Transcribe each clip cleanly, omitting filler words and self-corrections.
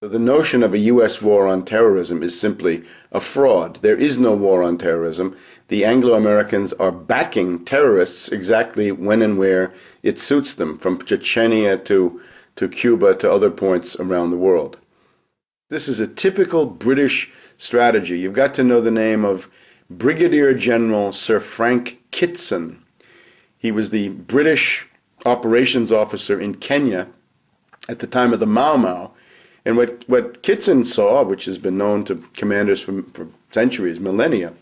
The notion of a U.S. war on terrorism is simply a fraud. There is no war on terrorism. The Anglo-Americans are backing terrorists exactly when and where it suits them, from Chechnya to Cuba to other points around the world. This is a typical British strategy. You've got to know the name of Brigadier General Sir Frank Kitson. He was the British operations officer in Kenya at the time of the Mau Mau. And what Kitson saw, which has been known to commanders for centuries, millennia,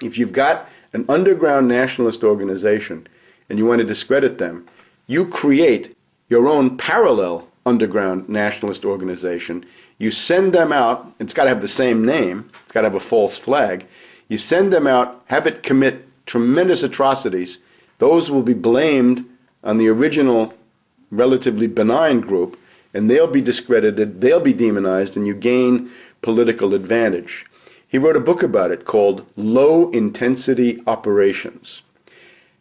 if you've got an underground nationalist organization and you want to discredit them, you create your own parallel underground nationalist organization. You send them out. It's got to have the same name. It's got to have a false flag. You send them out, have it commit tremendous atrocities. Those will be blamed on the original relatively benign group, and they'll be discredited, they'll be demonized, and you gain political advantage. He wrote a book about it called Low Intensity Operations.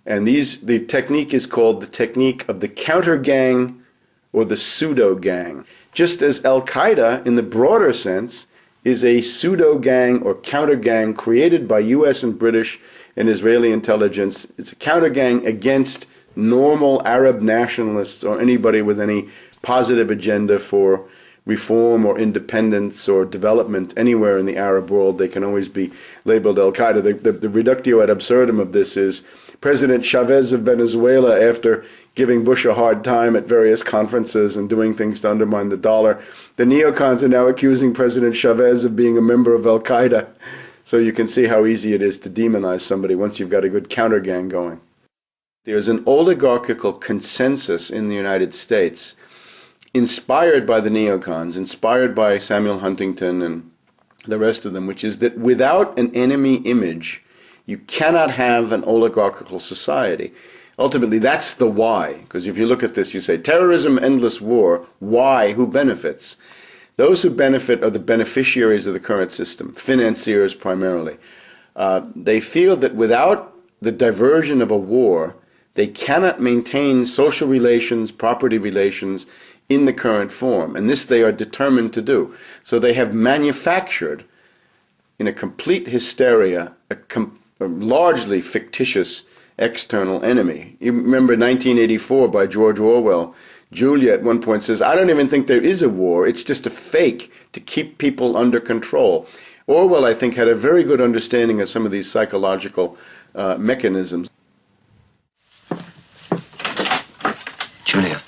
And the technique is called the technique of the counter gang or the pseudo gang. Just as Al-Qaeda, in the broader sense, is a pseudo gang or counter gang created by US and British and Israeli intelligence. It's a counter gang against normal Arab nationalists or anybody with any positive agenda for reform or independence or development anywhere in the Arab world. They can always be labeled Al-Qaeda. The reductio ad absurdum of this is President Chavez of Venezuela, after giving Bush a hard time at various conferences and doing things to undermine the dollar, the neocons are now accusing President Chavez of being a member of Al-Qaeda. So you can see how easy it is to demonize somebody once you've got a good counter gang going. There's an oligarchical consensus in the United States, inspired by the neocons, inspired by Samuel Huntington and the rest of them, which is that without an enemy image, you cannot have an oligarchical society. Ultimately, that's the why, because if you look at this, you say, terrorism, endless war, why, who benefits? Those who benefit are the beneficiaries of the current system, financiers primarily. They feel that without the diversion of a war, they cannot maintain social relations, property relations, in the current form, and this they are determined to do. So they have manufactured, in a complete hysteria, a largely fictitious external enemy. You remember 1984 by George Orwell. Julia at one point says, I don't even think there is a war, it's just a fake to keep people under control. Orwell, I think, had a very good understanding of some of these psychological mechanisms. Julia,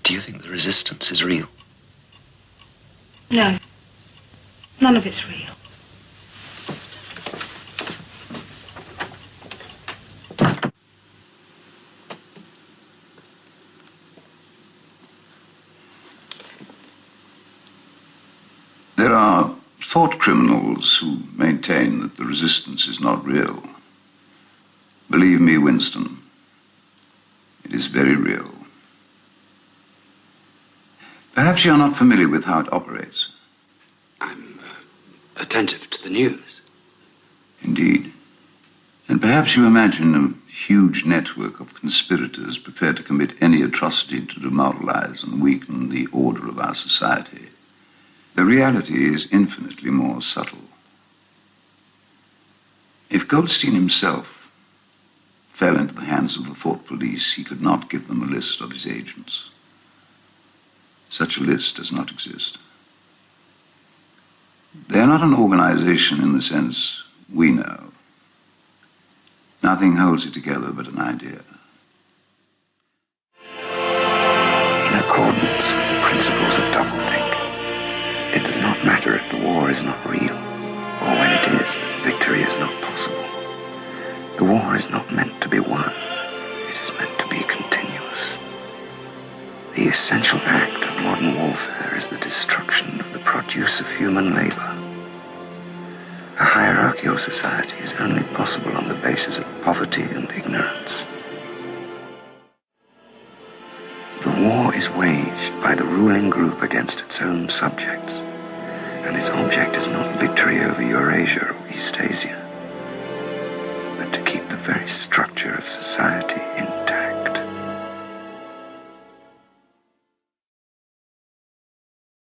do you think the resistance is real? No. None of it's real. There are thought criminals who maintain that the resistance is not real. Believe me, Winston, it is very real. Perhaps you are not familiar with how it operates. I'm attentive to the news. Indeed. And perhaps you imagine a huge network of conspirators prepared to commit any atrocity to demoralize and weaken the order of our society. The reality is infinitely more subtle. If Goldstein himself fell into the hands of the thought police, he could not give them a list of his agents. Such a list does not exist. They are not an organization in the sense we know. Nothing holds it together but an idea. In accordance with the principles of doublethink, it does not matter if the war is not real, or when it is that victory is not possible. The war is not meant to be won. It is meant to be continuous. The essential act of modern warfare is the destruction of the produce of human labor. A hierarchical society is only possible on the basis of poverty and ignorance. The war is waged by the ruling group against its own subjects, and its object is not victory over Eurasia or Eastasia, but to keep the very structure of society intact.